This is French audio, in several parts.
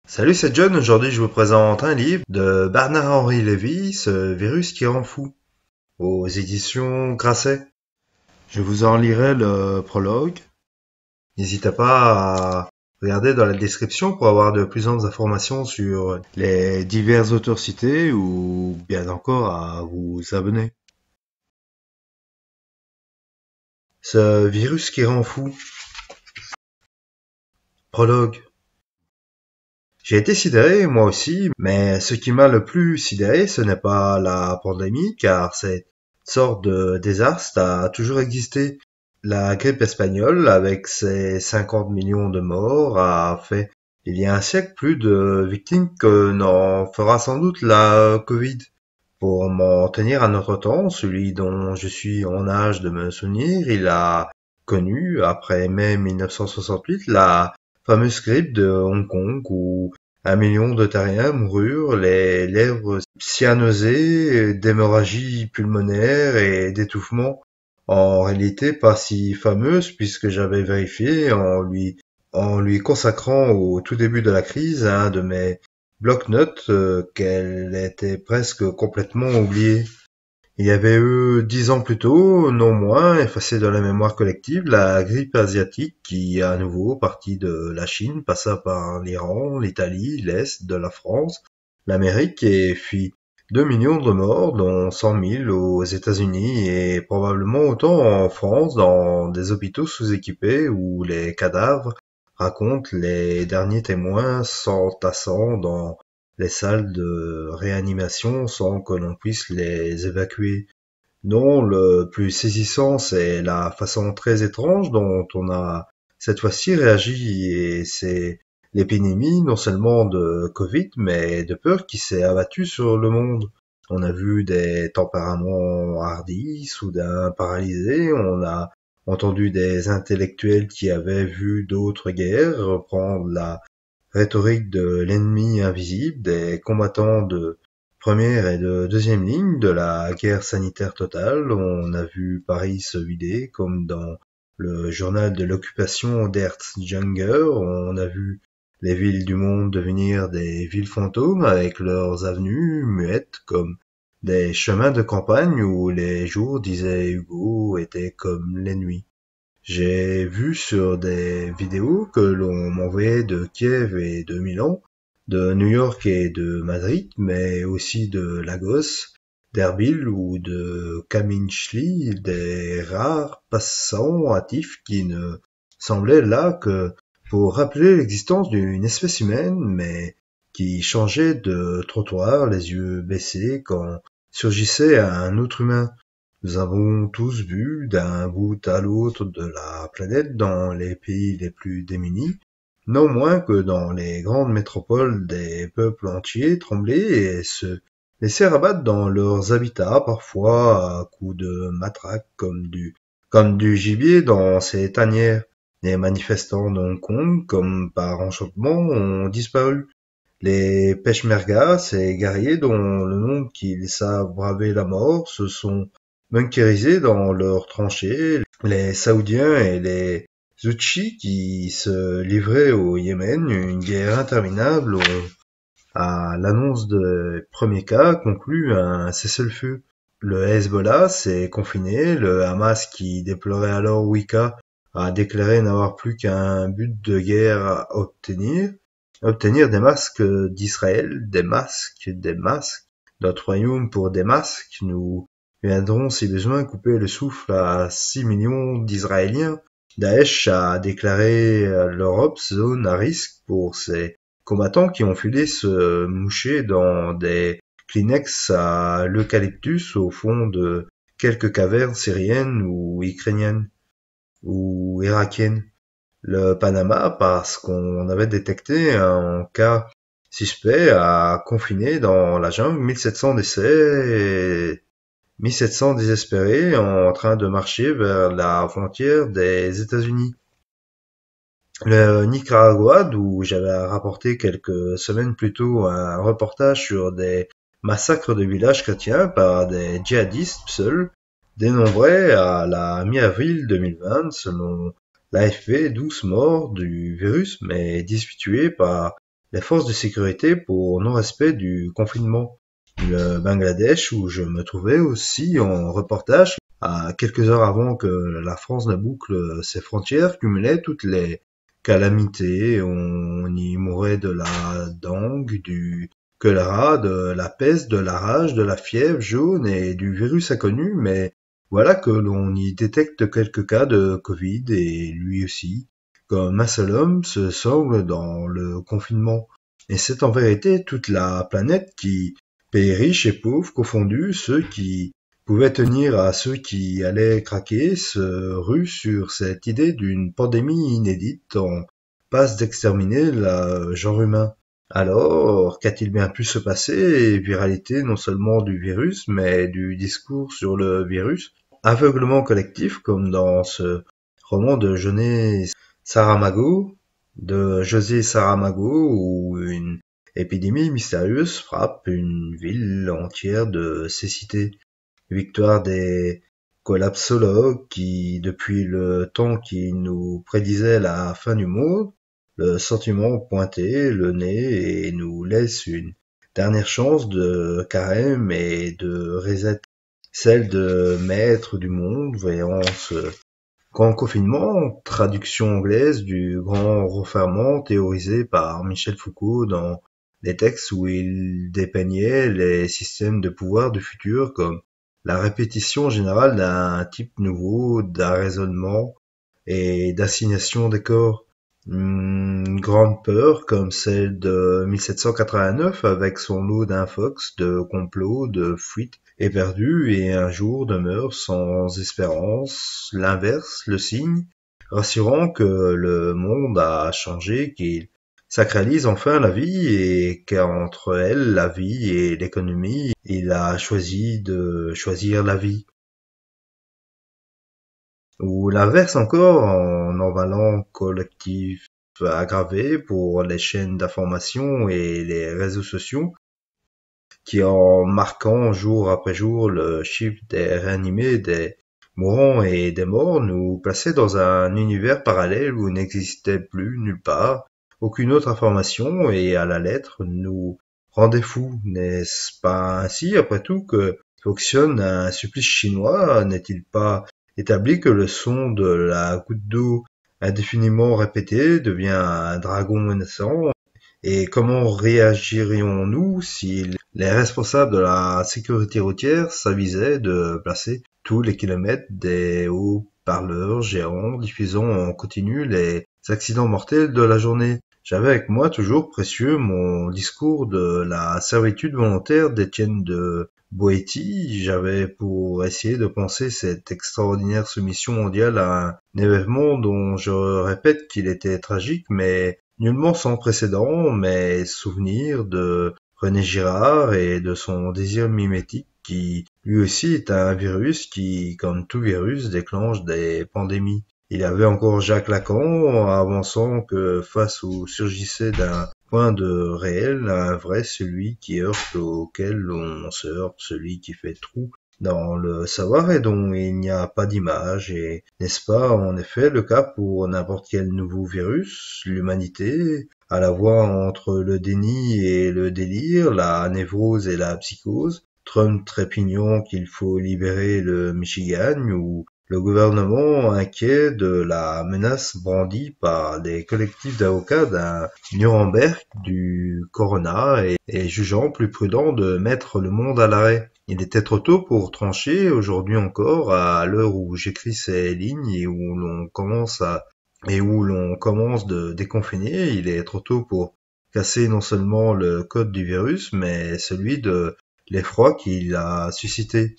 Salut, c'est John. Aujourd'hui, je vous présente un livre de Bernard-Henri Lévy, Ce virus qui rend fou, aux éditions Grasset. Je vous en lirai le prologue. N'hésitez pas à regarder dans la description pour avoir de plus amples informations sur les divers auteurs cités ou bien encore à vous abonner. Ce virus qui rend fou. Prologue. J'ai été sidéré, moi aussi, mais ce qui m'a le plus sidéré, ce n'est pas la pandémie, car cette sorte de désastre a toujours existé. La grippe espagnole, avec ses 50 millions de morts, a fait, il y a un siècle, plus de victimes que n'en fera sans doute la Covid. Pour m'en tenir à notre temps, celui dont je suis en âge de me souvenir, il a connu, après mai 1968, la fameuse grippe de Hong Kong où 1 million de terriens moururent, les lèvres cyanosées, d'hémorragie pulmonaire et d'étouffement. En réalité, pas si fameuse puisque j'avais vérifié en lui consacrant au tout début de la crise un de mes bloc-notes qu'elle était presque complètement oubliée. Il y avait eu 10 ans plus tôt, non moins, effacée de la mémoire collective, la grippe asiatique qui, à nouveau, partie de la Chine, passa par l'Iran, l'Italie, l'Est de la France, l'Amérique et fit 2 millions de morts, dont 100 000 aux États-Unis et probablement autant en France dans des hôpitaux sous-équipés où les cadavres, racontent les derniers témoins, s'entassant dans les salles de réanimation sans que l'on puisse les évacuer. Non, le plus saisissant, c'est la façon très étrange dont on a cette fois-ci réagi, et c'est l'épidémie non seulement de Covid, mais de peur qui s'est abattue sur le monde. On a vu des tempéraments hardis, soudain paralysés, on a entendu des intellectuels qui avaient vu d'autres guerres reprendre la rhétorique de l'ennemi invisible, des combattants de première et de deuxième ligne de la guerre sanitaire totale. On a vu Paris se vider, comme dans le journal de l'occupation d'Ernst Jünger. On a vu les villes du monde devenir des villes fantômes avec leurs avenues muettes comme des chemins de campagne où les jours, disait Hugo, étaient comme les nuits. J'ai vu sur des vidéos que l'on m'envoyait de Kiev et de Milan, de New York et de Madrid, mais aussi de Lagos, d'Erbil ou de Kaminchli, des rares passants hâtifs qui ne semblaient là que pour rappeler l'existence d'une espèce humaine, mais qui changeait de trottoir, les yeux baissés, quand surgissait un autre humain. Nous avons tous vu, d'un bout à l'autre de la planète, dans les pays les plus démunis, non moins que dans les grandes métropoles, des peuples entiers trembler et se laisser abattre dans leurs habitats, parfois à coups de matraque comme du gibier dans ces tanières. Les manifestants de Hong Kong, comme par enchantement, ont disparu. Les Peshmerga, ces guerriers dont le nom qu'ils savent braver la mort, se sont bunkérisés dans leurs tranchées. Les Saoudiens et les Houthis qui se livraient au Yémen une guerre interminable ont, à l'annonce des premiers cas, conclu un cessez-le-feu. Le Hezbollah s'est confiné, le Hamas qui déplorait alors Wicca a déclaré n'avoir plus qu'un but de guerre à obtenir des masques d'Israël, des masques, notre royaume pour des masques, nous viendrons si besoin couper le souffle à 6 millions d'Israéliens. Daesh a déclaré l'Europe zone à risque pour ses combattants qui ont filé se moucher dans des Kleenex à l'eucalyptus au fond de quelques cavernes syriennes ou ukrainiennes ou irakiennes. Le Panama, parce qu'on avait détecté un cas suspect, a confiné dans la jungle 1700 décès et 1700 désespérés en train de marcher vers la frontière des États-Unis. Le Nicaragua, d'où j'avais rapporté quelques semaines plus tôt un reportage sur des massacres de villages chrétiens par des djihadistes seuls, dénombrait à la mi-avril 2020, selon l'AFP, 12 morts du virus, mais 18 tués par les forces de sécurité pour non-respect du confinement. Le Bangladesh, où je me trouvais aussi en reportage, à quelques heures avant que la France ne boucle ses frontières, cumulait toutes les calamités. On y mourait de la dengue, du choléra, de la peste, de la rage, de la fièvre jaune et du virus inconnu, mais voilà que l'on y détecte quelques cas de Covid et lui aussi, comme un seul homme, se semble dans le confinement. Et c'est en vérité toute la planète qui, pays riches et pauvres confondus, ceux qui pouvaient tenir à ceux qui allaient craquer, se ruent sur cette idée d'une pandémie inédite en passe d'exterminer le genre humain. Alors, qu'a-t-il bien pu se passer? Viralité non seulement du virus, mais du discours sur le virus. Aveuglement collectif, comme dans ce roman de José Saramago, où une épidémie mystérieuse frappe une ville entière de cécité. Victoire des collapsologues qui, depuis le temps qui nous prédisaient la fin du monde, le sentiment pointé le nez et nous laisse une dernière chance de carême et de reset, celle de maître du monde, voyant ce grand confinement, traduction anglaise du grand referment théorisé par Michel Foucault dans les textes où il dépeignait les systèmes de pouvoir du futur comme la répétition générale d'un type nouveau d'arraisonnement et d'assignation des corps. Une grande peur comme celle de 1789 avec son lot d'infox, de complots, de fuites éperdues et un jour demeure sans espérance, l'inverse, le signe, rassurant que le monde a changé, qu'il sacralise enfin la vie et qu'entre elle, la vie et l'économie, il a choisi de choisir la vie. Ou l'inverse encore, en emballant collectif aggravé pour les chaînes d'information et les réseaux sociaux, qui en marquant jour après jour le chiffre des réanimés, des mourants et des morts, nous plaçaient dans un univers parallèle où n'existait plus nulle part aucune autre information et à la lettre nous rendait fous. N'est-ce pas ainsi, après tout, que fonctionne un supplice chinois? N'est-il pas établi que le son de la goutte d'eau indéfiniment répétée devient un dragon menaçant? Et comment réagirions-nous si les responsables de la sécurité routière s'avisaient de placer tous les kilomètres des haut-parleurs géants diffusant en continu les accidents mortels de la journée? J'avais avec moi toujours précieux mon discours de la servitude volontaire d'Étienne de Boétie. J'avais pour essayer de penser cette extraordinaire soumission mondiale à un événement dont je répète qu'il était tragique, mais nullement sans précédent, mais souvenir de René Girard et de son désir mimétique qui, lui aussi, est un virus qui, comme tout virus, déclenche des pandémies. Il y avait encore Jacques Lacan avançant que face au surgissait d'un point de réel, un vrai, celui qui heurte auquel on se heurte, celui qui fait trou dans le savoir et dont il n'y a pas d'image. Et n'est-ce pas en effet le cas pour n'importe quel nouveau virus? L'humanité, à la voie entre le déni et le délire, la névrose et la psychose, Trump trépignant qu'il faut libérer le Michigan, ou le gouvernement inquiet de la menace brandie par les collectifs d'avocats d'un Nuremberg du Corona et jugeant plus prudent de mettre le monde à l'arrêt. Il était trop tôt pour trancher, aujourd'hui encore, à l'heure où j'écris ces lignes et où l'on commence de déconfiner, il est trop tôt pour casser non seulement le code du virus, mais celui de l'effroi qu'il a suscité.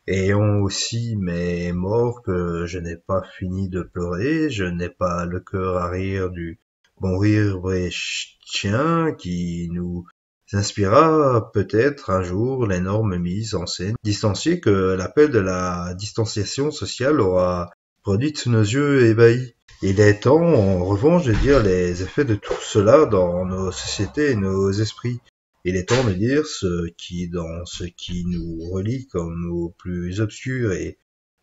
Ayant aussi mes morts que je n'ai pas fini de pleurer, je n'ai pas le cœur à rire du bon rire brechtien qui nous inspira peut-être un jour l'énorme mise en scène distanciée que l'appel de la distanciation sociale aura produite sous nos yeux ébahis. Il est temps, en revanche, de dire les effets de tout cela dans nos sociétés et nos esprits. Il est temps de dire dans ce qui nous relie comme au plus obscur et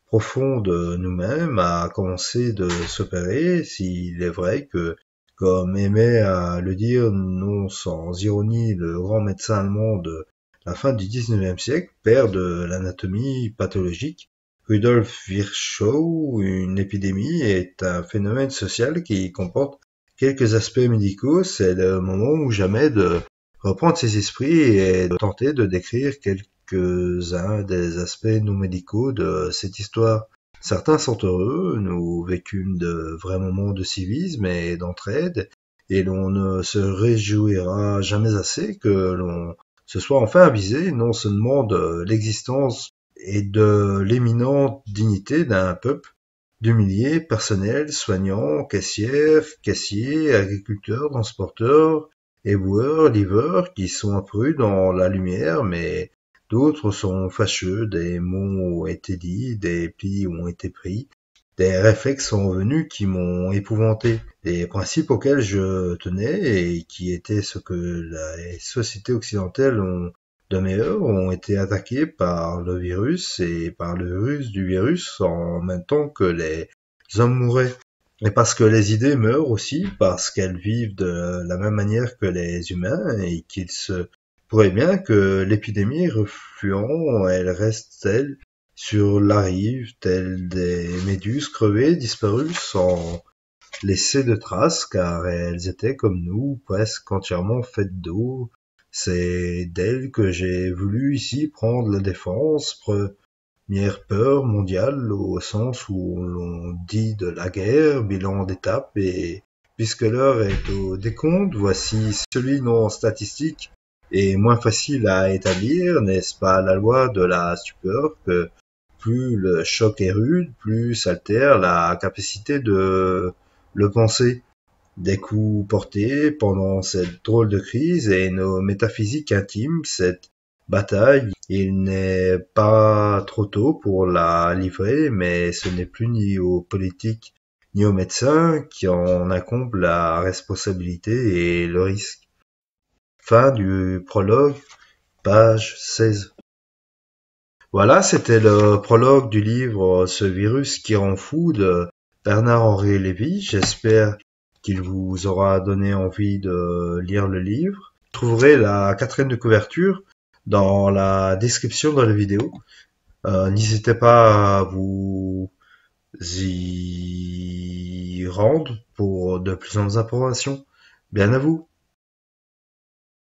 profond de nous-mêmes, a commencé de s'opérer, s'il est vrai que comme aimait à le dire non sans ironie le grand médecin allemand de la fin du XIXe siècle, père de l'anatomie pathologique, Rudolf Virchow. Une épidémie est un phénomène social qui comporte quelques aspects médicaux. C'est le moment ou jamais de reprendre ses esprits et de tenter de décrire quelques-uns des aspects non médicaux de cette histoire. Certains sont heureux, nous vécûmes de vrais moments de civisme et d'entraide, et l'on ne se réjouira jamais assez que l'on se soit enfin avisé non seulement de l'existence et de l'éminente dignité d'un peuple d'humiliés personnels, soignants, caissières, caissiers, agriculteurs, transporteurs, éboueurs, livreurs, qui sont apparus dans la lumière, mais d'autres sont fâcheux, des mots ont été dits, des plis ont été pris, des réflexes sont venus qui m'ont épouvanté. Les principes auxquels je tenais et qui étaient ce que les sociétés occidentales ont de meilleur ont été attaqués par le virus et par le virus du virus en même temps que les hommes mouraient. Et parce que les idées meurent aussi, parce qu'elles vivent de la même manière que les humains et qu'il se pourrait bien que l'épidémie refluant, elle reste elle sur la rive, telles des méduses crevées disparues sans laisser de traces, car elles étaient comme nous, presque entièrement faites d'eau. C'est d'elles que j'ai voulu ici prendre la défense, première peur mondiale au sens où l'on dit de la guerre, bilan d'étape, et puisque l'heure est au décompte, voici celui non statistique et moins facile à établir, n'est-ce pas la loi de la stupeur que plus le choc est rude, plus s'altère la capacité de le penser. Des coups portés pendant cette drôle de crise et nos métaphysiques intimes, cette bataille, il n'est pas trop tôt pour la livrer, mais ce n'est plus ni aux politiques ni aux médecins qui en incombent la responsabilité et le risque. Fin du prologue, page 16. Voilà, c'était le prologue du livre Ce virus qui rend fou de Bernard-Henri Lévy. J'espère qu'il vous aura donné envie de lire le livre. Vous trouverez la quatrième de couverture dans la description de la vidéo. N'hésitez pas à vous y rendre pour de plus amples informations. Bien à vous.